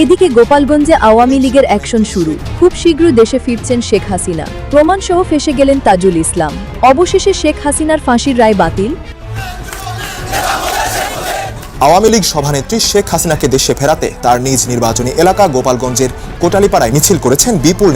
এদিকে গোপালগঞ্জে আওয়ামী লীগের অ্যাকশন শুরু। খুব শীঘ্রই দেশে ফিরছেন শেখ হাসিনা। প্রমাণসহ ফেঁসে গেলেন তাজুল ইসলাম। অবশেষে শেখ হাসিনার ফাঁসির রায় বাতিল। আওয়ামী লীগ সভানেত্রী শেখ হাসিনাকে দেশে ফেরাতে তার নিজ নির্বাচনী এলাকা গোপালগঞ্জের কোটালীপাড়ায় মিছিল করেছেন বিপুল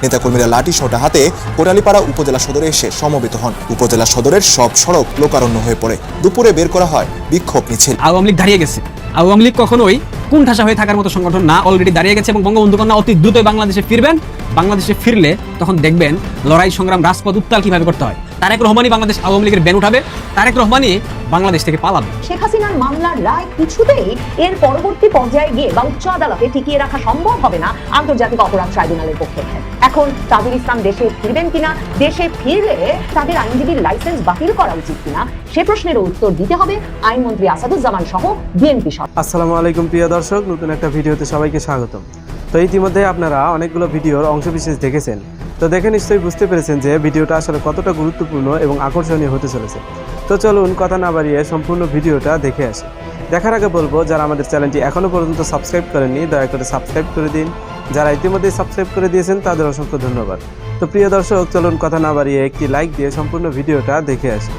নেতাকর্মীরা লাঠি সোঁটা হাতে কোটালীপাড়া উপজেলা সদরে এসে সমবেত হন। উপজেলা সদরের সব সড়ক লোকারণ্য হয়ে পড়ে। দুপুরে বের করা হয় বিক্ষোভ মিছিল। আওয়ামী লীগ দাঁড়িয়ে গেছে। আওয়ামী লীগ কখনোই কোণঠাসা হয়ে থাকার মতো সংগঠন না, অলরেডি দাঁড়িয়ে গেছে এবং বঙ্গবন্ধু কন্যা অতি দ্রুতই বাংলাদেশে ফিরবেন। বাংলাদেশে ফিরলে তখন দেখবেন লড়াই সংগ্রাম রাজপথ উত্তাল কিভাবে করতে হয়। তারেক রহমানই বাংলাদেশ আওয়ামী লীগের ব্যান উঠাবে, তারেক রহমানই বাংলাদেশ থেকে পালাবে। শেখ হাসিনার মামলার রায় কিছুতেই এর পরবর্তী পর্যায়ে গিয়ে বা উচ্চ আদালতে টিকিয়ে রাখা সম্ভব হবে না আন্তর্জাতিক অপরাধ ট্রাইব্যুনালের পক্ষে। এখন তাজুল ইসলাম দেশে ফিরবেন কিনা, দেশে ফিরলে তাদের আইনজীবীর লাইসেন্স বাতিল করা উচিত কিনা, সে প্রশ্নের উত্তর দিতে হবে আইনমন্ত্রী আসাদুজ্জামান সহ বিএনপি সরকার। আসসালামু আলাইকুম প্রিয় দর্শক, নতুন একটা ভিডিওতে সবাইকে স্বাগতম। তো ইতিমধ্যে আপনারা অনেকগুলো ভিডিওর অংশবিশেষ দেখেছেন। তো দেখে নিশ্চয়ই বুঝতে পেরেছেন যে ভিডিওটা আসলে কতটা গুরুত্বপূর্ণ এবং আকর্ষণীয় হতে চলেছে। তো চলুন কথা না বাড়িয়ে সম্পূর্ণ ভিডিওটা দেখে আসি। দেখার আগে বলবো, যারা আমাদের চ্যানেলটি এখনও পর্যন্ত সাবস্ক্রাইব করেননি দয়া করে সাবস্ক্রাইব করে দিন। যারা ইতিমধ্যে সাবস্ক্রাইব করে দিয়েছেন তাদের অসংখ্য ধন্যবাদ। তো প্রিয় দর্শক, চলুন কথা না বাড়িয়ে একটি লাইক দিয়ে সম্পূর্ণ ভিডিওটা দেখে আসি।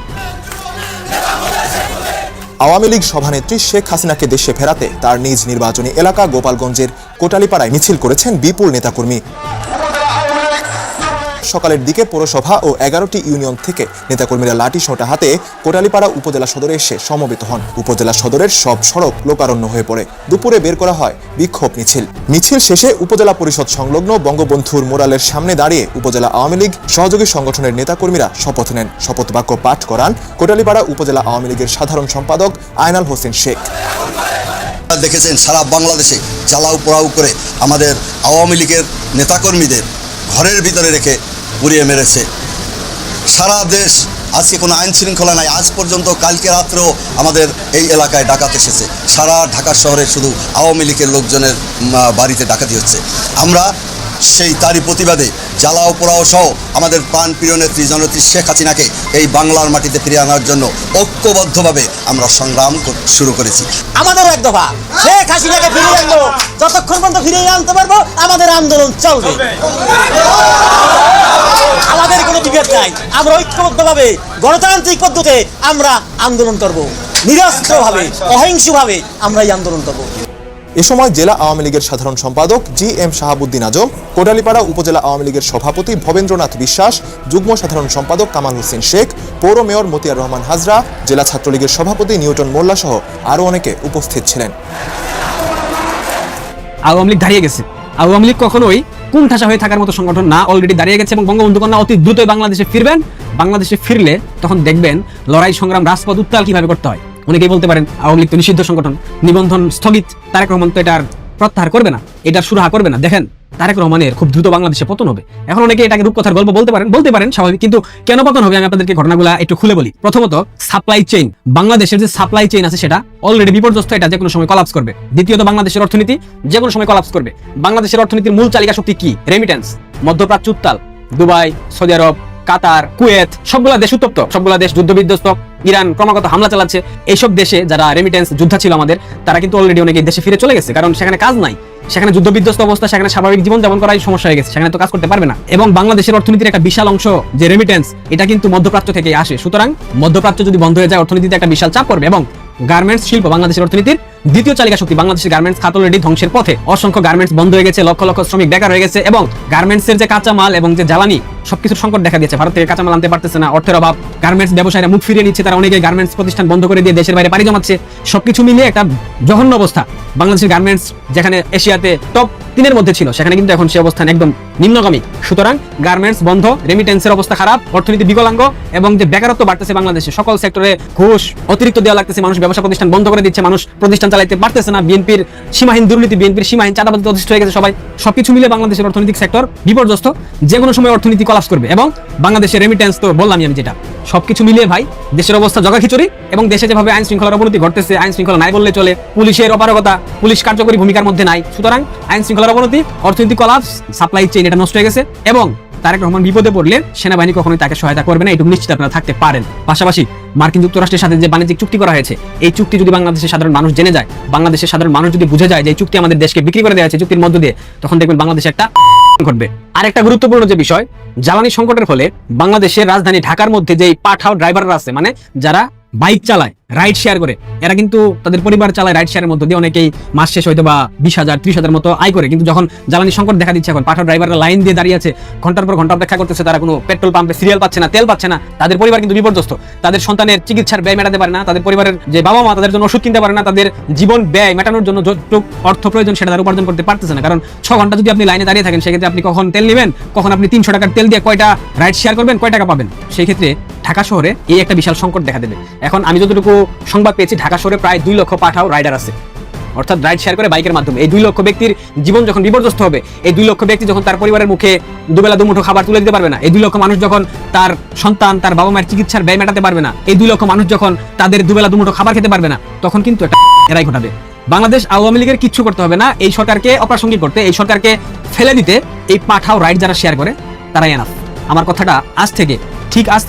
আওয়ামী লীগ সভানেত্রী শেখ হাসিনাকে দেশে ফেরাতে তার নিজ নির্বাচনী এলাকা গোপালগঞ্জের কোটালীপাড়ায় মিছিল করেছেন বিপুল নেতাকর্মী। সকালের দিকে পৌরসভা ও 11টি ইউনিয়ন থেকে নেতাকর্মীরা লাঠি সোঁটা হাতে কোটালীপাড়া উপজেলা সদরে এসে সমবেত হন। উপজেলা সদরের সব সড়ক লোকারণ্য হয়ে পড়ে। দুপুরে বের করা হয় বিক্ষোভ মিছিল শেষে উপজেলা পরিষদ সংলগ্ন বঙ্গবন্ধুর মোরালের সামনে দাঁড়িয়ে উপজেলা আওয়ামী লীগ সহযোগী সংগঠনের নেতাকর্মীরা শপথ নেন। শপথ বাক্য পাঠ করান কোটালীপাড়া উপজেলা আওয়ামী লীগের সাধারণ সম্পাদক আয়নাল হোসেন শেখ। দেখেছেন সারা বাংলাদেশে জ্বালাও পোড়াও করে আমাদের আওয়ামী লীগের নেতাকর্মীদের ঘরের ভিতরে রেখে পুড়িয়ে মেরেছে। সারা দেশ আজকে কোনো আইন শৃঙ্খলা নাই। আজ পর্যন্ত কালকে রাত্রেও আমাদের এই এলাকায় ডাকাত এসেছে। সারা ঢাকা শহরে শুধু আওয়ামী লীগের লোকজনের বাড়িতে ডাকাতি হচ্ছে। আমরা সেই তারই প্রতিবাদে জ্বালাও পোড়াও সহ আমাদের প্রাণপ্রিয় নেত্রী জননেত্রী শেখ হাসিনাকে এই বাংলার মাটিতে ফিরিয়ে আনার জন্য ঐক্যবদ্ধভাবে আমরা সংগ্রাম শুরু করেছি। আমাদের এক দফা শেখ হাসিনাকে ফিরিয়ে আনবো। যতক্ষণ পর্যন্ত ফিরিয়ে আনতে পারবো আমাদের আন্দোলন চলবে। আমাদের কোনো বিভেদ নাই। আমরা ঐক্যবদ্ধভাবে গণতান্ত্রিক পদ্ধতিতে আমরা আন্দোলন করব। নিরস্ত্রভাবে অহিংসভাবে আমরা এই আন্দোলন করব। এ সময় জেলা আওয়ামী লীগের সাধারণ সম্পাদক জি.এম. শাহাবুদ্দিন আজম, কোটালীপাড়া উপজেলা আওয়ামী লীগের সভাপতি ভবেন্দ্রনাথ বিশ্বাস, যুগ্ম সাধারণ সম্পাদক কামাল হোসেন শেখ, পৌর মেয়র মতিয়ার রহমান হাজরা, জেলা ছাত্রলীগের সভাপতি নিউটন মোল্লা সহ আরও অনেকে উপস্থিত ছিলেন। আওয়ামী লীগ দাঁড়িয়ে গেছে। আওয়ামী লীগ কখনোই কোণঠাসা হয়ে থাকার মতো সংগঠন না, অলরেডি দাঁড়িয়ে গেছে এবং বঙ্গবন্ধু কন্যা অতি দ্রুতই বাংলাদেশে ফিরবেন। বাংলাদেশে ফিরলে তখন দেখবেন লড়াই সংগ্রাম রাজপথ উত্তাল কিভাবে করতে হয়। অনেকেই বলতে পারেন আওয়ামী লীগ তো নিষিদ্ধ সংগঠন, নিবন্ধন স্থগিত, তারেক রহমান তো এটার প্রত্যাহার করবে না, এটার সুরাহা করবে না। দেখেন তারেক রহমানের খুব দ্রুত বাংলাদেশে পতন হবে। এখন অনেকে এটাকে রূপকথার গল্প বলতে পারেন স্বাভাবিক, কিন্তু কেন পতন হবে আমি আপনাদেরকে ঘটনাগুলো একটু খুলে বলি। প্রথমত সাপ্লাই চেইন, বাংলাদেশের যে সাপ্লাই চেইন আছে সেটা অলরেডি বিপর্যস্ত, এটা যে কোনো সময় কলাপস করবে। দ্বিতীয়ত বাংলাদেশের অর্থনীতি যে কোনো সময় কলাপস করবে। বাংলাদেশের অর্থনীতির মূল চালিকা শক্তি কি? রেমিটেন্স। মধ্যপ্রাচ্য উত্তাল, দুবাই, সৌদি আরব, কাতার, কুয়েত, সবগুলা দেশ উত্তপ্ত, সবগুলা দেশ যুদ্ধ বিধ্বস্ত, ইরান ক্রমাগত হামলা চালাচ্ছে। এইসব দেশে যারা রেমিটেন্স যোদ্ধা ছিল আমাদের, তারা কিন্তু অলরেডি অনেকে দেশে ফিরে চলে গেছে, কারণ সেখানে কাজ নাই, সেখানে যুদ্ধ বিধ্বস্ত অবস্থা, সেখানে স্বাভাবিক জীবন যাপন করাই সমস্যা হয়ে গেছে, সেখানে তো কাজ করতে পারবে না। এবং বাংলাদেশের অর্থনীতির একটা বিশাল অংশ যে রেমিটেন্স, এটা কিন্তু মধ্যপ্রাচ্য থেকে আসে। সুতরাং মধ্যপ্রাচ্য যদি বন্ধ হয়ে যায় অর্থনীতিতে একটা বিশাল চাপ পড়বে। এবং গার্মেন্টস শিল্প বাংলাদেশের অর্থনীতির দ্বিতীয় চালিকা শক্তি। বাংলাদেশের গার্মেন্টস খাত অলরেডি ধ্বংসের পথে। অসংখ্য গার্মেন্টস বন্ধ হয়ে গেছে, লক্ষ লক্ষ শ্রমিক বেকার হয়ে গেছে এবং গার্মেন্টসের যে কাঁচামাল এবং যে জ্বালানি সবকিছুর সংকট দেখা দিয়েছে। ভারত থেকে কাঁচামাল আনতে পারতেছে না, অর্থের অভাব, গার্মেন্টস ব্যবসায়ীরা মুখ ফিরিয়ে নিচ্ছে, তারা অনেকে গার্মেন্টস প্রতিষ্ঠান বন্ধ করে দিয়ে দেশের বাইরে পাড়ি জমাচ্ছে। সবকিছু মিলিয়ে একটা জঘন্য অবস্থা। বাংলাদেশের গার্মেন্টস যেখানে এশিয়াতে টপ 3-এর মধ্যে ছিল, সেখানে কিন্তু এখন সে অবস্থান একদম নিম্নগামী। সুতরাং গার্মেন্টস বন্ধ, রেমিটেন্সের অবস্থা খারাপ, অর্থনীতি বিকলাঙ্গ এবং যে বেকারত্ব বাড়তেছে বাংলাদেশে, সকল সেক্টরে ঘুষ অতিরিক্ত দেওয়া লাগতেছে, মানুষ ব্যবসা প্রতিষ্ঠান বন্ধ করে দিচ্ছে, মানুষ প্রতিষ্ঠান চালাইতে পারতেছে না, বিএনপির সীমাহীন দুর্নীতি, বিএনপির সীমাহীন চাঁদাবাজি অতিষ্ঠ হয়ে গেছে সবাই। সবকিছু মিলে বাংলাদেশের অর্থনৈতিক সেক্টর বিপর্যস্ত। যে কোনো সময় অর্থনীতি কলাপস করবে এবং বাংলাদেশের রেমিটেন্স তো বললামই আমি যেটা। সবকিছু মিলিয়ে ভাই দেশের অবস্থা জগাখিচুড়ি এবং দেশে যেভাবে আইন শৃঙ্খলার অবনতি ঘটতেছে, আইন শৃঙ্খলা নাই বললে চলে, পুলিশের অপারগতা, পুলিশ কার্যকরী ভূমিকার মধ্যে নাই। সুতরাং আইন শৃঙ্খলার অবনতি, অর্থনৈতিক কলাপস, সাপ্লাই চেইন এটা নষ্ট হয়ে গেছে এবং তারেক রহমান বিপদে পড়লে সেনাবাহিনী কখনোই তাকে সহায়তা করবে না, এটুকু নিশ্চিত আপনারা থাকতে পারেন। পাশাপাশি মার্কিন যুক্তরাষ্ট্রের সাথে যে বাণিজ্যিক চুক্তি করা হয়েছে, এই চুক্তি যদি বাংলাদেশের সাধারণ মানুষ জেনে যায়, বাংলাদেশের সাধারণ মানুষ যদি বুঝে যায় যে এই চুক্তি আমাদের দেশকে বিক্রি করে দেওয়া হয়েছে চুক্তির মধ্য দিয়ে, তখন দেখবেন বাংলাদেশে একটা ঘটবে। আরেকটা গুরুত্বপূর্ণ যে বিষয়, জ্বালানি সংকটের ফলে বাংলাদেশের রাজধানী ঢাকার মধ্যে যে পাঠাও ড্রাইভাররা আছে, মানে যারা বাইক চালায়, রাইড শেয়ার করে, এরা কিন্তু তাদের পরিবার চালায় রাইড শেয়ারের মধ্যে দিয়ে, অনেকেই মাস শেষ হয়তো বা 20,000 30,000 মতো আয় করে। কিন্তু যখন জ্বালানি সংকট দেখা দিচ্ছে, এখন পাঠাও ড্রাইভাররা লাইন দিয়ে দাঁড়িয়ে আছে, ঘন্টার পর ঘন্টা অপেক্ষা করতেছে, তারা কোনো পেট্রোল পাম্পে সিরিয়াল পাচ্ছে না, তেল পাচ্ছে না, তাদের পরিবার কিন্তু বিপর্যস্ত। তাদের সন্তানের চিকিৎসার ব্যয় মেটাতে পারে না, তাদের পরিবারের যে বাবা মা তাদের জন্য ওষুধ কিনতে পারে না, তাদের জীবন ব্যয় মেটানোর জন্য যতটুকু অর্থ প্রয়োজন সেটা তারা উপার্জন করতে পারতেছে না। কারণ 6 ঘন্টা যদি আপনি লাইনে দাঁড়িয়ে থাকেন, সেক্ষেত্রে আপনি কখন তেল নেবেন, কখন আপনি 300 টাকার তেল দিয়ে কয়টা রাইড শেয়ার করবেন, কয় টাকা পাবেন? সেই ক্ষেত্রে ঢাকা শহরে এই একটা বিশাল সংকট দেখা দেবে। এখন আমি যতটুকু সংবাদ পেয়েছি, ঢাকা শহরে প্রায় 2 লক্ষ পাঠাও রাইডার আছে, অর্থাৎ রাইড শেয়ার করে বাইকের মাধ্যমে। এই 2 লক্ষ ব্যক্তির জীবন যখন বিপর্যস্ত হবে, এই 2 লক্ষ ব্যক্তি যখন তার পরিবারের মুখে দুবেলা দুমুঠো খাবার তুলে দিতে পারবে না, এই 2 লক্ষ মানুষ যখন তার সন্তান তার বাবা মায়ের চিকিৎসার ব্যয় মেটাতে পারবে না, এই 2 লক্ষ মানুষ যখন তাদের দুবেলা দুমুঠো খাবার খেতে পারবে না, তখন কিন্তু একটা এরাই ঘটাবে। বাংলাদেশ আওয়ামী লীগের কিচ্ছু করতে হবে না এই সরকারকে অপ্রাসঙ্গিক করতে, এই সরকারকে ফেলে দিতে। এই পাঠাও রাইড যারা শেয়ার করে তারাই এনাফ। আমার কথাটা আজ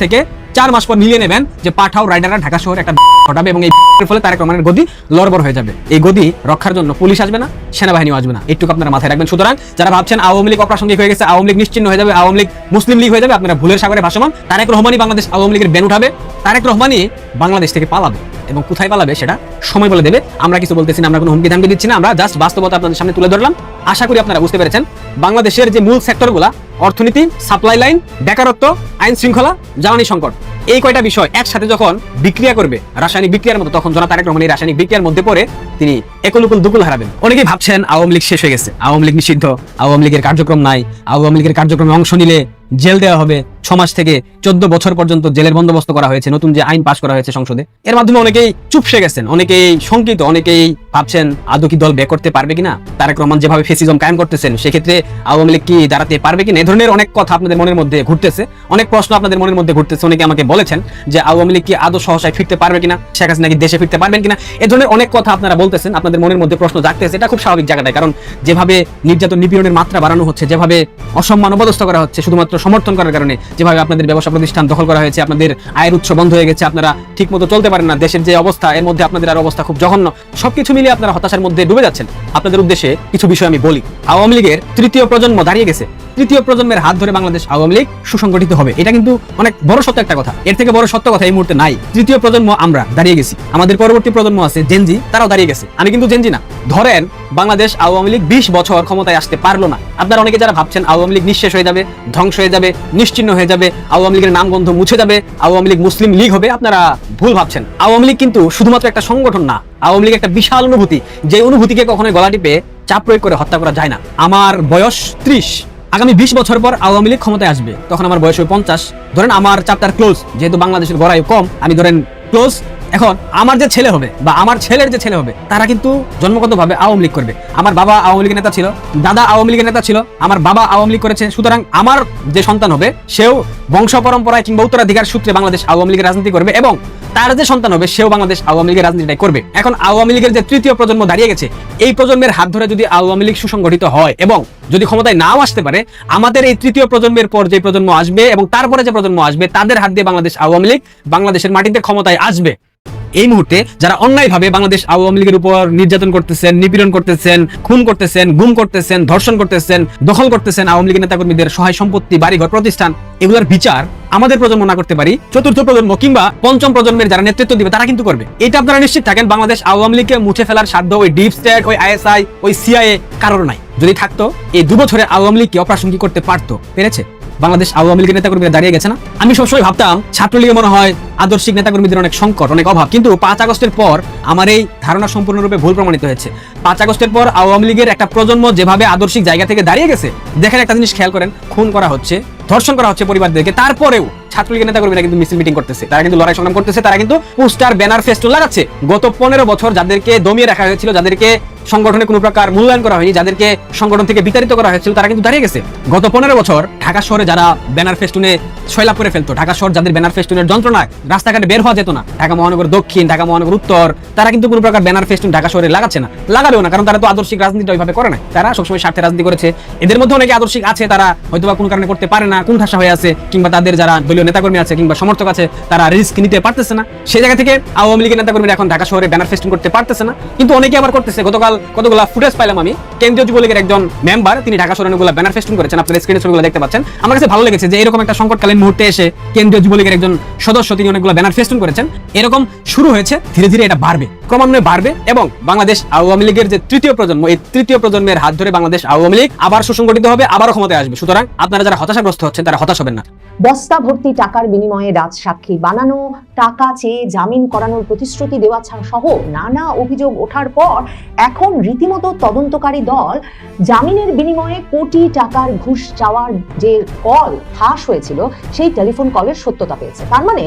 থেকে 4 মাস পর মিলিয়ে নেবেন যে পাঠাও রাইডাররা ঢাকা শহরে একটা ঘটাবে, এবং এই ফলে তারেক রহমানের গদি লড়বড় হয়ে যাবে। এই গদি রক্ষার জন্য পুলিশ আসবে না, সেনাবাহিনীও আসবে না, একটু আপনারা মাথায় রাখবেন। সুতরাং যারা ভাবছেন আওয়ামী লীগ অপ্রাসঙ্গিক হয়ে গেছে, আওয়ামী লীগ নিশ্চিহ্ন হয়ে যাবে, আওয়ামী লীগ মুসলিম লীগ হয়ে যাবে, আপনারা ভুলের সাগরে ভাসমান। তারেক রহমানই বাংলাদেশ আওয়ামী লীগের ব্যান উঠাবে, তারেক রহমানই বাংলাদেশ থেকে পালাবে, এবং কোথায় পালাবে সেটা সময় বলে দেবে। আমরা কিছু বলতেছি না, আমরা কোনো হুমকি ধামকি দিচ্ছি না, আমরা জাস্ট বাস্তবতা আপনাদের সামনে তুলে ধরলাম। আশা করি আপনারা বুঝতে পেরেছেন বাংলাদেশের যে মূল সেক্টরগুলা, অর্থনীতি, সাপ্লাই লাইন, বেকারত্ব, আইন শৃঙ্খলা, জ্বালানি সংকট, এই কয়টা বিষয় একসাথে যখন বিক্রিয়া করবে রাসায়নিক বিক্রিয়ার মতো, তখন জনাব তারেক রহমান এই রাসায়নিক বিক্রিয়ার মধ্যে পড়ে তিনি একুল দুকুল হারাবেন। অনেকেই ভাবছেন আওয়ামী লীগ শেষ হয়ে গেছে, আওয়ামী লীগ নিষিদ্ধ, আওয়ামী লীগের কার্যক্রম নাই, আওয়ামী লীগের কার্যক্রমে অংশ নিলে জেল দেওয়া হবে, 6 মাস থেকে 14 বছর পর্যন্ত জেলের বন্দোবস্ত করা হয়েছে, নতুন যে আইন পাশ করা হয়েছে সংসদে। এর মাধ্যমে অনেকেই চুপসে গেছেন, অনেকেই শঙ্কিত, অনেকেই ভাবছেন আদৌ কি দল ব্যাক করতে পারবে কিনা, তারেক রহমান যেভাবে ফেসিজম কায়েম করতেছেন সেক্ষেত্রে আওয়ামী লীগ কি দাঁড়াতে পারবে কিনা। এই ধরনের অনেক কথা আপনাদের মনের মধ্যে ঘুরতেছে, অনেক প্রশ্ন আপনাদের মনের মধ্যে ঘুরতেছে। অনেকে আমাকে বলেছেন যে আওয়ামী লীগ কি আদৌ সহসায় ফিরতে পারবে কিনা, শেখ হাসিনা কি দেশে ফিরতে পারবেন কিনা, এই ধরনের অনেক কথা আপনারা বলতেছেন, আপনাদের মনের মধ্যে প্রশ্ন জাগতেছে। এটা খুব স্বাভাবিক জায়গাটায়, কারণ যেভাবে নির্যাতন নিপীড়নের মাত্রা বাড়ানো হচ্ছে, যেভাবে অসম্মান অপদস্থ করা হচ্ছে শুধুমাত্র সমর্থন করার কারণে, যেভাবে আপনাদের ব্যবসা প্রতিষ্ঠান দখল করা হয়েছে, আপনাদের আয়ের উৎস বন্ধ হয়ে গেছে, আপনারা ঠিকমতো চলতে পারেন না, দেশের যে অবস্থা এর মধ্যে আপনাদের আর অবস্থা খুব জঘন্য, সবকিছু মিলিয়ে আপনারা হতাশার মধ্যে ডুবে যাচ্ছেন। আপনাদের উদ্দেশ্যে কিছু বিষয় আমি বলি। আওয়ামী লীগের 3য় প্রজন্ম দাঁড়িয়ে গেছে, 3য় প্রজন্মের হাত ধরে বাংলাদেশ আওয়ামী লীগ সুসংগঠিত হবে। এটা কিন্তু অনেক বড় সত্য একটা কথা, এর থেকে বড় সত্য কথা এই মুহূর্তে নাই। 3য় প্রজন্ম আমরা দাঁড়িয়ে গেছি, আমাদের পরবর্তী প্রজন্ম আছে জেনজি, তারাও দাঁড়িয়ে গেছে। আমি কিন্তু জেনজি না। ধরেন বাংলাদেশ আওয়ামী লীগ 20 বছর ক্ষমতায় আসতে পারলো না। আপনারা অনেকে যারা ভাবছেন আওয়ামী লীগ নিঃশেষ হয়ে যাবে, ধ্বংস হয়ে যাবে, নিশ্চিহ্ন হয়ে যাবে, আওয়ামী লীগের নামগন্ধ মুছে যাবে, আওয়ামী লীগ মুসলিম লীগ হবে, আপনারা ভুল ভাবছেন। আওয়ামী লীগ কিন্তু শুধুমাত্র একটা সংগঠন না, আওয়ামী লীগ একটা বিশাল অনুভূতি, যে অনুভূতিকে কখনোই গলা টিপে চাপ প্রয়োগ করে হত্যা করা যায় না। আমার বয়স 30, আগামী 20 বছর পর আওয়ামী লীগ ক্ষমতায় আসবে, তখন আমার বয়স 50। ধরেন আমার চ্যাপ্টার ক্লোজ, যেহেতু বাংলাদেশের গড়াই কম, আমি ধরেন ক্লোজ। এখন আমার যে ছেলে হবে বা আমার ছেলের যে ছেলে হবে, তারা কিন্তু জন্মগতভাবে আওয়ামী লীগ করবে। আমার বাবা আওয়ামী লীগের নেতা ছিল, দাদা আওয়ামী লীগের নেতা ছিল, আমার বাবা আওয়ামী লীগ করেছে। সুতরাং আমার যে সন্তান হবে সেও বংশ পরম্পরায় কিংবা উত্তরাধিকার সূত্রে বাংলাদেশ আওয়ামী লীগের রাজনীতি করবে, এবং তার যে সন্তান হবে সেও বাংলাদেশ আওয়ামী লীগের রাজনীতিটাই করবে। এখন আওয়ামী লীগের যে 3য় প্রজন্ম দাঁড়িয়ে গেছে, এই প্রজন্মের হাত ধরে যদি আওয়ামী লীগ সুসংগঠিত হয় এবং যদি ক্ষমতায় নাও আসতে পারে, আমাদের এই 3য় প্রজন্মের পর যে প্রজন্ম আসবে এবং তারপরে যে প্রজন্ম আসবে, তাদের হাত দিয়ে বাংলাদেশ আওয়ামী লীগ বাংলাদেশের মাটিতে ক্ষমতায় আসবে। এই মুহূর্তে যারা অন্যায়ভাবে বাংলাদেশ আওয়ামী লীগের উপর নির্যাতন করতেছেন, নিপীড়ন করতেছেন, খুন করতেছেন, গুম করতেছেন, ধর্ষণ করতেছেন, দখল করতেছেন আওয়ামী লীগের নেতাকর্মীদের সহায় সম্পত্তি, বাড়িঘর, প্রতিষ্ঠান, এগুলোর বিচার আমাদের প্রজন্ম না করতে পারি, 4র্থ প্রজন্ম কিংবা 5ম প্রজন্মের যারা নেতৃত্ব দিবে তারা কিন্তু করবে। এটা আপনারা নিশ্চিত থাকেন, বাংলাদেশ আওয়ামী লীগকে মুছে ফেলার সাধ্য ওই ডিপ স্টেট, ওই আইএসআই, ওই সিআইএ কারোর নাই। যদি থাকতো এই 2 বছরে আওয়ামী লীগকে অপ্রাসঙ্গিক করতে পারতো, পেরেছে। বাংলাদেশ আওয়ামী লীগের নেতাকর্মীরা দাঁড়িয়ে গেছে না। আমি সবসময় ভাবতাম ছাত্রলীগে মনে হয় আদর্শিক নেতাকর্মীদের অনেক সংকট, অনেক অভাব, কিন্তু 5 আগস্টের পর আমার এই ধারণা সম্পূর্ণরূপে ভুল প্রমাণিত হয়েছে। 5 আগস্টের পর আওয়ামী লীগের একটা প্রজন্ম যেভাবে আদর্শিক জায়গা থেকে দাঁড়িয়ে গেছে, দেখেন একটা জিনিস খেয়াল করেন, খুন করা হচ্ছে, ধর্ষণ করা হচ্ছে পরিবারদেরকে, তারপরেও ছাত্রলীগের নেতাকর্মীরা কিন্তু মিছিল মিটিং করতেছে, তারা কিন্তু লড়াই সংগ্রাম করতেছে, তারা কিন্তু পোস্টার, ব্যানার, ফেস্টুন লাগাচ্ছে। গত 15 বছর যাদেরকে দমিয়ে রাখা হয়েছিল, যাদেরকে সংগঠনে কোনো প্রকার মূল্যায়ন করা হয়নি, যাদেরকে সংগঠন থেকে বিতাড়িত করা হয়েছিল, তারা কিন্তু দাঁড়িয়ে গেছে। গত 15 বছর ঢাকা শহরে যারা ব্যানার ফেস্টুনে সয়লাভ করে ফেলতো, ঢাকা শহর যাদের ব্যানার ফেস্টুনের যন্ত্রণায় রাস্তাঘাটে বের হওয়া যেত না, ঢাকা মহানগর দক্ষিণ, ঢাকা মহানগর উত্তর, তারা কিন্তু কোনো প্রকার ব্যানার ফেস্টুন ঢাকা শহরে লাগাচ্ছে না, লাগাবেও না, কারণ তারা তো আদর্শিক রাজনীতিটা ওইভাবে করে না, তারা সবসময় স্বার্থে রাজনীতি করেছে। এদের মধ্যে অনেকে আদর্শিক আছে, তারা হয়তোবা কোনো কারণে করতে পারে না, কুণ্ঠাসা হয়ে আছে, কিংবা তাদের যারা দলীয় নেতাকর্মী আছে কিংবা সমর্থক আছে তারা রিস্ক নিতে পারতেছে না। সেই জায়গা থেকে আওয়ামী লীগের নেতাকর্মীরা এখন ঢাকা শহরে ব্যানার ফেস্টুন করতে পারতেছে না, কিন্তু অনেকে আবার করতেছে। গতকাল কতগুলো ফুটেজ পাইলাম আমি, কেন্দ্রীয় যুবলীগের একজন মেম্বার, তিনি ঢাকা শহরে অনেকগুলো ব্যানার ফেস্টুন করেছেন, আপনারা স্ক্রিনে ছবিগুলো দেখতে পাচ্ছেন। আমার কাছে ভালো লেগেছে যে এরকম একটা সংকটকালীন মুহূর্তে এসে কেন্দ্রীয় যুবলীগের একজন সদস্য তিনি অনেকগুলো ব্যানার ফেস্টুন করেছেন। এরকম শুরু হয়েছে, ধীরে ধীরে এটা বাড়বে, ক্রমান্বয়ে বাড়বে, এবং বাংলাদেশ আওয়ামী লীগের যে তৃতীয় প্রজন্ম, এই তৃতীয় প্রজন্মের হাত ধরে বাংলাদেশ আওয়ামী লীগ আবার সুসংগঠিত হবে, আবারও ক্ষমতায় আসবে। সুতরাং আপনারা যারা হতাশাগ্রস্ত হচ্ছেন তারা হতাশ হবেন না। বস্তা ভর্তি টাকার বিনিময়ে রাজসাক্ষী বানানো, টাকা চেয়ে জামিন করানোর প্রতিশ্রুতি দেওয়া সহ নানা অভিযোগ ওঠার পর এখন রীতিমতো তদন্তকারী দল জামিনের বিনিময়ে কোটি টাকার ঘুষ চাওয়ার যে কল ফাঁস হয়েছিল সেই টেলিফোন কলের সত্যতা পেয়েছে। তার মানে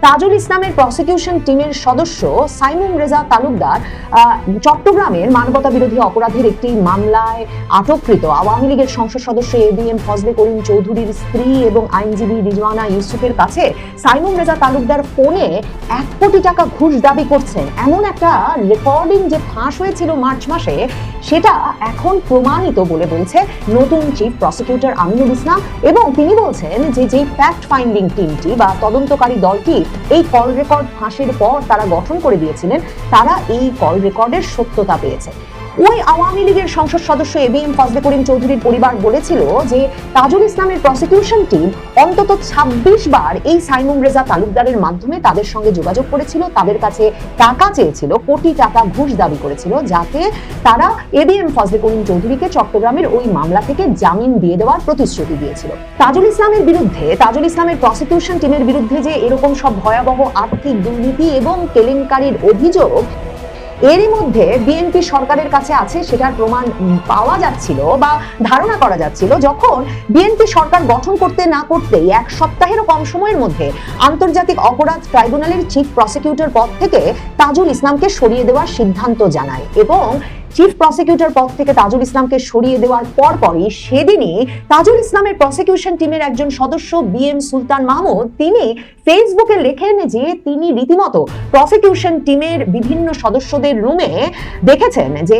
তাজুল ইসলামের প্রসিকিউশন টিমের সদস্য সাইমুম রেজা তালুকদার চট্টগ্রামের মানবতা বিরোধী অপরাধের একটি মামলায় আটককৃত আওয়ামী লীগের সংসদ সদস্য ABM ফজলে করিম চৌধুরীর স্ত্রী এবং আইনজীবী রিজওয়ানা ইউসুফের কাছে সাইমুম রেজা তালুকদার ফোনে 1 কোটি টাকা ঘুষ দাবি করছেন এমন একটা রেকর্ডিং যে ফাঁস হয়েছিল মার্চ মাসে, সেটা এখন প্রমাণিত বলে বলছে নতুন চিফ প্রসিকিউটর আমিনুল ইসলাম। এবং তিনি বলছেন যে যে ফ্যাক্ট ফাইন্ডিং টিমটি বা তদন্তকারী দলটি এই কল রেকর্ড ফাঁসের পর তারা গঠন করে দিয়েছিলেন, তারা এই কল রেকর্ডের সত্যতা পেয়েছে। ওই আওয়ামী লীগের সংসদ সদস্য ABM ফজলে করিম চৌধুরীর পরিবার বলেছিল যে তাজুল ইসলামের প্রসিকিউশন টিম অন্তত 26 বার এই সাইমুম রেজা তালুকদারের মাধ্যমে তাদের সঙ্গে যোগাযোগ করেছিল, তাদের কাছে টাকা চেয়েছিল, কোটি টাকা ঘুষ দাবি করেছিল, যাতে তারা ABM ফজলে করিম চৌধুরীকে চট্টগ্রামের ওই মামলা থেকে জামিন দিয়ে দেওয়ার প্রতিশ্রুতি দিয়েছিল। তাজুল ইসলামের বিরুদ্ধে, তাজুল ইসলামের প্রসিকিউশন টিমের বিরুদ্ধে যে এরকম সব ভয়াবহ আর্থিক দুর্নীতি এবং কেলেঙ্কারির অভিযোগ এরই মধ্যে বিএনপি সরকারের কাছে আছে সেটার প্রমাণ পাওয়া যাচ্ছিল বা ধারণা করা যাচ্ছিল যখন বিএনপি সরকার গঠন করতে না করতেই 1 সপ্তাহেরও কম সময়ের মধ্যে আন্তর্জাতিক অপরাধ ট্রাইব্যুনালের চিফ প্রসিকিউটর পদ থেকে তাজুল ইসলামকে সরিয়ে দেওয়ার সিদ্ধান্ত জানায়। এবং চিফ প্রসিকিউটর পদ থেকে তাজুল ইসলামকে সরিয়ে দেওয়ার পরপরই সেদিনই তাজুল ইসলামের প্রসিকিউশন টিমের একজন সদস্য BM সুলতান মাহমুদ তিনি ফেসবুকে লেখেন যে তিনি রীতিমতো প্রসিকিউশন টিমের বিভিন্ন সদস্যদের রুমে দেখেছেন যে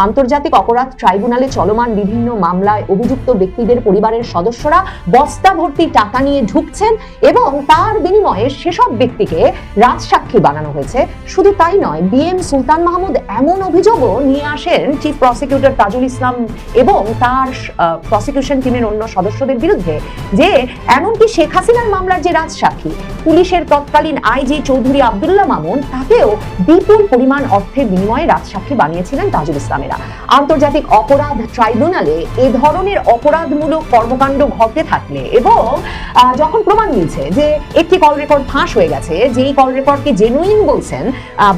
আন্তর্জাতিক অপরাধ ট্রাইব্যুনালে চলমান বিভিন্ন মামলায় অভিযুক্ত ব্যক্তিদের পরিবারের সদস্যরা বস্তা ভর্তি টাকা নিয়ে ঢুকছেন এবং তার বিনিময়ে সেসব ব্যক্তিকে রাজসাক্ষী বানানো হয়েছে। শুধু তাই নয়, BM সুলতান মাহমুদ এমন অভিযোগও নিয়ে আসেন চিফ প্রসিকিউটর তাজুল ইসলাম এবং তার প্রসিকিউশন টিমের অন্য সদস্যদের বিরুদ্ধে যে এমনকি শেখ হাসিনার মামলার যে রাজসাক্ষী পুলিশের তৎকালীন আইজি চৌধুরী আব্দুল্লাহ মামুন, তাকেও বিপুল পরিমাণ অর্থের বিনিময়ে রাজসাক্ষী বানিয়েছিলেন তাজুল ইসলামেরা। আন্তর্জাতিক অপরাধ ট্রাইব্যুনালে এ ধরনের অপরাধমূলক কর্মকাণ্ড ঘটে থাকলে এবং যখন প্রমাণ মিলছে যে একটি কল রেকর্ড ফাঁস হয়ে গেছে, যেই কল রেকর্ডকে জেনুইন বলছেন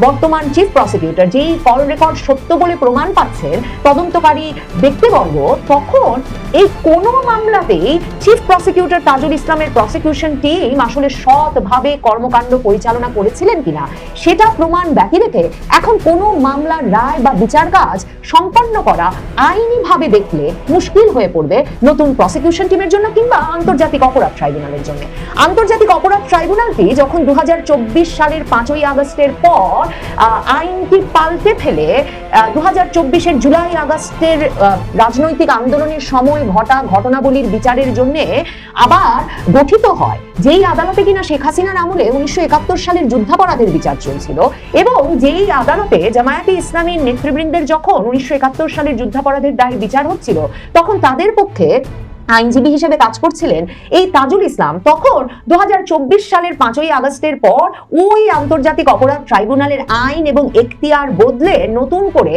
বর্তমান চিফ প্রসিকিউটর, যেই কল রেকর্ড সত্য বলে প্রমাণ পাচ্ছেন তদন্তকারী ব্যক্তিবর্গ, তখন এই কোনো মামলাতেই চিফ প্রসিকিউটর তাজুল ইসলামের প্রসিকিউশন টিম আসলে সৎভাবে কর্মকাণ্ড পরিচালনা করেছিলেন কিনা সেটা প্রমাণ ব্যতি রেখে এখন কোনো মামলার রায় বা বিচার কাজ সম্পন্ন করা আইনিভাবে দেখলে মুশকিল হয়ে পড়বে নতুন প্রসিকিউশন টিমের জন্য কিংবা আন্তর্জাতিক অপরাধ ট্রাইব্যুনালের জন্য। আন্তর্জাতিক অপরাধ ট্রাইব্যুনালটি যখন 2024 সালের 5ই আগস্টের পর আইনটি পাল্টে ফেলে 2024-এর জুলাই আগস্টের রাজনৈতিক আন্দোলনের সময় ঘটা ঘটনাবলীর বিচারের জন্য আবার গঠিত হয়, যেই আদালতে কিনা শেখ হাসিনার আমলে 1971 সালের যুদ্ধাপরাধের বিচার চলছিল এবং যেই আদালতে জামায়াতে ইসলামীর নেতৃবৃন্দের যখন 1971 সালের যুদ্ধাপরাধের দায়ে বিচার হচ্ছিল তখন তাদের পক্ষে আইনজীবী হিসেবে কাজ করছিলেন এই তাজুল ইসলাম, তখন 2024 সালের 5ই আগস্টের পর ওই আন্তর্জাতিক অপরাধ ট্রাইব্যুনালের আইন এবং এখতিয়ার বদলে নতুন করে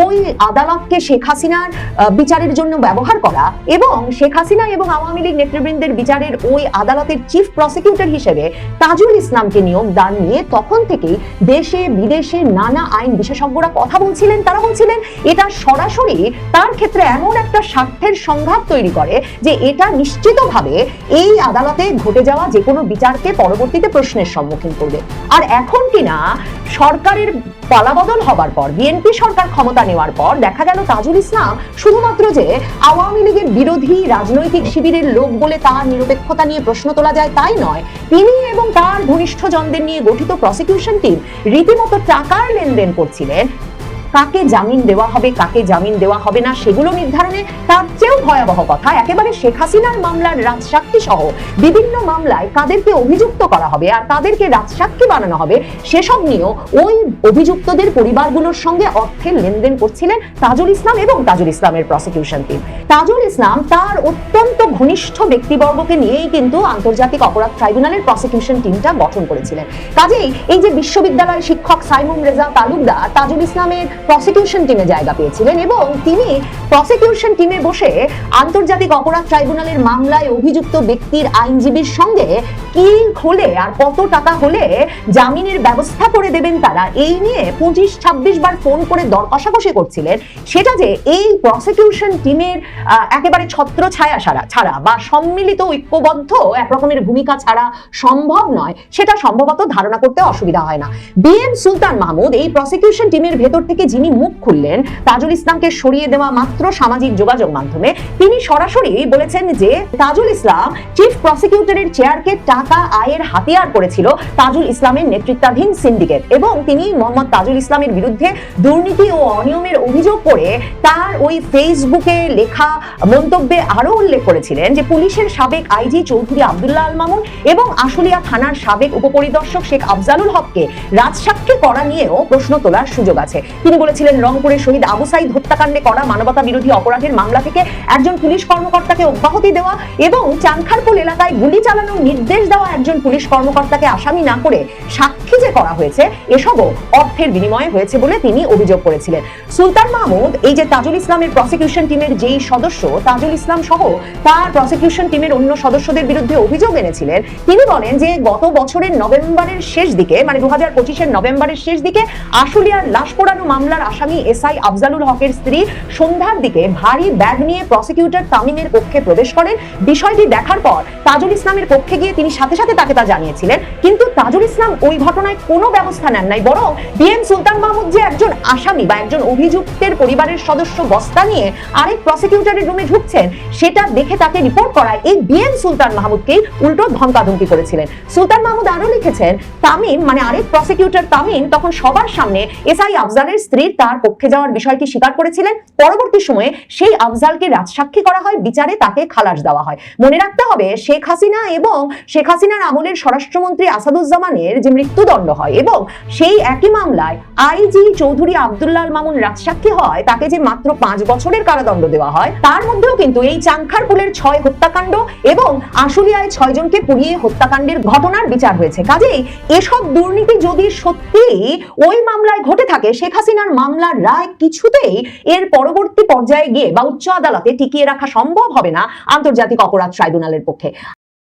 ওই আদালতকে শেখ হাসিনার বিচারের জন্য ব্যবহার করা এবং শেখ হাসিনা এবং আওয়ামী লীগ নেতৃবৃন্দের বিচারের ওই আদালতের চিফ প্রসিকিউটর হিসেবে তাজুল ইসলামকে নিয়োগ দান নিয়ে তখন থেকেই দেশে বিদেশে নানা আইন বিশেষজ্ঞরা কথা বলছিলেন। তারা বলছিলেন এটা সরাসরি তার ক্ষেত্রে এমন একটা স্বার্থের সংঘাত তৈরি করে যে এটা নিশ্চিতভাবে এই আদালতে ঘটে যাওয়া যে কোনো বিচারকে পরবর্তীতে প্রশ্নের সম্মুখীন করবে। আর এখন কিনা সরকারের পালাবদল হবার পর, বিএনপি সরকার ক্ষমতা নেওয়ার পর দেখা গেল তাজুল ইসলাম শুধুমাত্র যে আওয়ামী লীগের বিরোধী রাজনৈতিক শিবিরের লোক বলে তার নিরপেক্ষতা নিয়ে প্রশ্ন তোলা যায় তাই নয়, তিনি এবং তার ঘনিষ্ঠজনদের নিয়ে গঠিত প্রসিকিউশন টিম রীতিমতো টাকার লেনদেন করছিলেন। কাকে জামিন দেওয়া হবে, কাকে জামিন দেওয়া হবে না সেগুলো নির্ধারণে তার চেয়েও ভয়াবহ কথা, একেবারে শেখ হাসিনার মামলার রাজসাক্ষী সহ বিভিন্ন মামলায় কাদেরকে অভিযুক্ত করা হবে আর কাদেরকে রাজসাক্ষী বানানো হবে সেসব নিয়েও ওই অভিযুক্তদের পরিবারগুলোর সঙ্গে অর্থের লেনদেন করছিলেন তাজুল ইসলাম এবং তাজুল ইসলামের প্রসিকিউশন টিম। তাজুল ইসলাম তার অত্যন্ত ঘনিষ্ঠ ব্যক্তিবর্গকে নিয়েই কিন্তু আন্তর্জাতিক অপরাধ ট্রাইব্যুনালের প্রসিকিউশন টিমটা গঠন করেছিলেন। কাজেই এই যে বিশ্ববিদ্যালয়ের শিক্ষক সাইমুম রেজা তালুকদার তাজুল ইসলামের প্রসিকিউশন টিমে জায়গা পেয়েছিলেন এবং তিনি প্রসিকিউশন টিমে বসে আন্তর্জাতিক অপরাধ ট্রাইব্যুনালের মামলায় অভিযুক্ত ব্যক্তির আইনজীবীর সঙ্গে কি হলে আর কত টাকা হলে জামিনের ব্যবস্থা করে দেবেন তারা, এই নিয়ে 25-26 বার ফোন করে দর কষাকষি করছিলেন। সেটা যে এই প্রসিকিউশন টিমের একেবারে ছত্র ছায়া ছাড়া বা সম্মিলিত ঐক্যবদ্ধ একরকমের ভূমিকা ছাড়া সম্ভব নয়, সেটা সম্ভবত ধারণা করতে অসুবিধা হয় না। বিএম সুলতান মাহমুদ এই প্রসিকিউশন টিমের ভেতর থেকে যিনি মুখ খুললেন তাজুল ইসলামকে সরিয়ে দেওয়া মাত্র সামাজিক যোগাযোগ মাধ্যমে, তিনি সরাসরি বলেছেন যে তাজুল ইসলাম চিফ প্রসিকিউটরের চেয়ারকে টাকা আয়ের হাতিয়ার করেছিল তাজুল ইসলামের নেতৃত্বাধীন সিন্ডিকেট এবং তিনি মোহাম্মদ তাজুল ইসলামের বিরুদ্ধে দুর্নীতি ও অনিয়মের অভিযোগ করে তার ওই ফেসবুকে লেখা মন্তব্যে আরো উল্লেখ করেছিলেন যে পুলিশের সাবেক আইজি চৌধুরী আব্দুল্লাহ আল মামুন এবং আশুলিয়া থানার সাবেক উপপরিদর্শক শেখ আফজালুল হককে রাজসাক্ষী করা নিয়েও প্রশ্ন তোলার সুযোগ আছে। তিনি বলেছিলেন রংপুরের শহীদ আবু সাইদ হত্যাকাণ্ডে করা মানবতা বিরোধী অপরাধের মামলা থেকে একজন পুলিশ কর্মকর্তাকে অব্যাহতি দেওয়া এবং চানখারপুল এলাকায় গুলি চালানোর নির্দেশ দেওয়া একজন পুলিশ কর্মকর্তাকে আসামি না করে সাক্ষী যে করা হয়েছে এসবও অর্থের বিনিময়ে হয়েছে বলে তিনি অভিযোগ করেছিলেন। সুলতান মাহমুদ এই যে তাজুল ইসলামের প্রসিকিউশন টিমের যেই সদস্য তাজুল ইসলাম সহ তার প্রসিকিউশন টিমের অন্য সদস্যদের বিরুদ্ধে অভিযোগ এনেছিলেন, তিনি বলেন যে গত বছরের নভেম্বরের শেষ দিকে মানে 2025-এর নভেম্বরের শেষ দিকে আশুলিয়ার লাশ পোড়ানো মামলার আসামি এসআই আফজালুল হকের স্ত্রী সন্ধ্যার দিকে ভারী ব্যাগ নিয়ে প্রসিকিউটর তামিমের কক্ষে প্রবেশ করেন। বিষয়টি দেখার পর তাজুল ইসলামের কক্ষে গিয়ে তিনি সাথে সাথে তাকে তা জানিয়েছিলেন, কিন্তু তাজুল ইসলাম ওই ঘটনায় কোনো ব্যবস্থা নেন নাই, বরং বিএম সুলতান মাহমুদ যে একজন আসামি বা একজন অভিযুক্তের পরিবারের সদস্য বস্তা নিয়ে আরেক প্রসিকিউটরের রুমে ঢুকছেন সেটা দেখে তাকে রিপোর্ট করায় এই বিএম সুলতান মাহমুদকেই উল্টো ধমকাধমকি করেছিলেন। সুলতান মাহমুদ আরো লিখেছেন তামিম মানে আরেক প্রসিকিউটর তামিম তখন সবার সামনে এসআই আফজালের স্ত্রীর তার পক্ষে যাওয়ার বিষয়টি স্বীকার করেছিলেন। পরবর্তী সময়ে সেই আফজালকে রাজসাক্ষী করা হয়, বিচারে তাকে খালাস দেওয়া হয়। মনে রাখতে হবে শেখ হাসিনা এবং শেখ হাসিনার আমলের স্বরাষ্ট্রমন্ত্রী আসাদুজ্জামানের যে মৃত্যুদণ্ড হয় এবং সেই একই মামলায় আইজি চৌধুরী আব্দুল্লাহ আল মামুন রাজসাক্ষী হয়, তাকে যে মাত্র 5 বছরের কারাদণ্ড দেওয়া হয়, তার মধ্যেও কিন্তু এই চাংখারপুলের 6 হত্যাকাণ্ড এবং আশুলিয়ায় 6 জনকে পুড়িয়ে হত্যাকাণ্ডের ঘটনার বিচার হয়েছে। কাজেই এসব দুর্নীতি যদি সত্যি ওই মামলায় ঘটে থাকে, শেখ হাসিনার মামলার রায় কিছুতেই এর পরবর্তী পর্যায়ে গিয়ে বা উচ্চ আদালতে টিকিয়ে রাখা সম্ভব হবে না আন্তর্জাতিক অপরাধ ট্রাইব্যুনালের পক্ষে।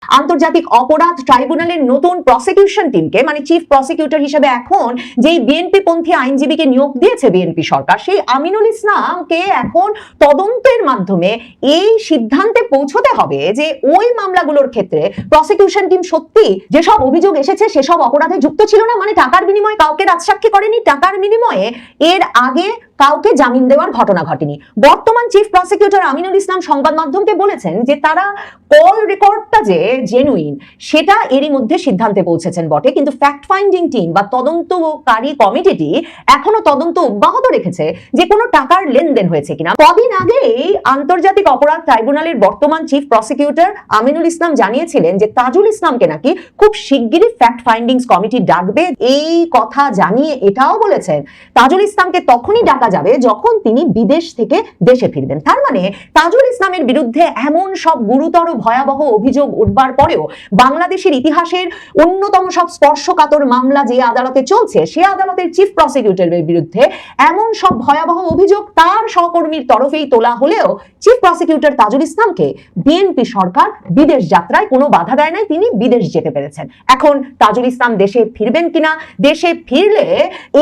আন্তর্জাতিক অপরাধ ট্রাইব্যুনালের নতুন প্রসিকিউশন টিমকে মানে চিফ প্রসিকিউটর হিসেবে এখন যেই বিএনপি পন্থী আইনজীবীকে নিয়োগ দিয়েছে বিএনপি সরকার, সেই আমিনুল ইসলামকে এখন তদন্তের মাধ্যমে এই সিদ্ধান্তে পৌঁছতে হবে যে ওই মামলাগুলোর ক্ষেত্রে প্রসিকিউশন টিম সত্যি যেসব অভিযোগ এসেছে সেসব অপরাধে যুক্ত ছিল না, মানে টাকার বিনিময়ে কাউকে রাজসাক্ষী করেনি, টাকার বিনিময়ে এর আগে কাউকে জামিন দেওয়ার ঘটনা ঘটেনি। বর্তমান চিফ প্রসিকিউটর আমিনুল ইসলাম সংবাদ মাধ্যমকে বলেছেন যে তারা কল রেকর্ডটা যে জেনুইন সেটা এরই মধ্যে সিদ্ধান্তে পৌঁছেছেন বটে, কিন্তু ফ্যাক্ট ফাইন্ডিং টিম বা তদন্তকারী কমিটিটি এখনো তদন্ত অব্যাহত রেখেছে যে কোনো টাকার লেনদেন হয়েছে কিনা। কদিন আগেই আন্তর্জাতিক অপরাধ ট্রাইব্যুনালের বর্তমান চিফ প্রসিকিউটর আমিনুল ইসলাম জানিয়েছিলেন যে তাজুল ইসলামকে নাকি খুব শিগগিরই ফ্যাক্ট ফাইন্ডিংস কমিটি ডাকবে। এই কথা জানিয়ে এটাও বলেছেন তাজুল ইসলামকে তখনই ডাকা যাবে যখন তিনি বিদেশ থেকে দেশে ফিরবেন। তার মানে তাজুল ইসলামের বিরুদ্ধে এমন সব গুরুতর ভয়াবহ অভিযোগ উঠবার পরেও বাংলাদেশের ইতিহাসের অন্যতম সব স্পর্শকাতর মামলা যে আদালতে চলছে সে আদালতের চিফ প্রসিকিউটরের বিরুদ্ধে এমন সব ভয়াবহ অভিযোগ তার সহকর্মীর তরফেই তোলা হলেও চিফ প্রসিকিউটর তাজুল ইসলামকে বিএনপি সরকার বিদেশ যাত্রায় কোনো বাধা দেয় নাই, তিনি বিদেশ যেতে পেরেছেন। এখন তাজুল ইসলাম দেশে ফিরবেন কিনা, দেশে ফিরলে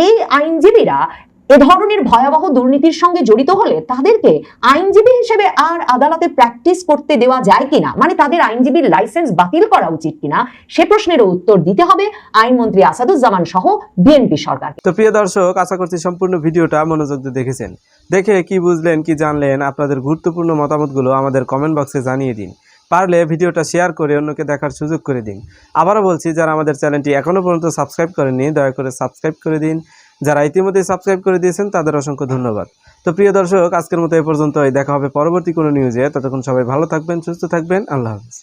এই আইনজীবীরা এ ধরনের ভয়াবহ দুর্নীতির সঙ্গে জড়িত হলে তাদেরকে আইনজীবী হিসেবে আর আদালতে প্র্যাকটিস করতে দেওয়া যায় কিনা, মানে তাদের আইনজীবীর লাইসেন্স বাতিল করা উচিত কিনা, সে প্রশ্নেরও উত্তর দিতে হবে আইনমন্ত্রী আসাদুজ্জামান সহ বিএনপি সরকার। তো প্রিয় দর্শক, আশা করছি সম্পূর্ণ ভিডিওটা মনোযোগ দিয়ে দেখেছেন। দেখে কি বুঝলেন, কি জানলেন, আপনাদের গুরুত্বপূর্ণ মতামতগুলো আমাদের কমেন্ট বক্সে জানিয়ে দিন। পারলে ভিডিওটা শেয়ার করে অন্যকে দেখার সুযোগ করে দিন। আবারও বলছি, যারা আমাদের চ্যানেলটি এখনও পর্যন্ত সাবস্ক্রাইব করেননি দয়া করে সাবস্ক্রাইব করে দিন। যারা ইতিমধ্যে সাবস্ক্রাইব করে দিয়েছেন তাদের অসংখ্য ধন্যবাদ। তো প্রিয় দর্শক, আজকের মতো এ পর্যন্তই। দেখা হবে পরবর্তী কোনো নিউজে। ততক্ষণ সবাই ভালো থাকবেন, সুস্থ থাকবেন। আল্লাহ হাফেজ।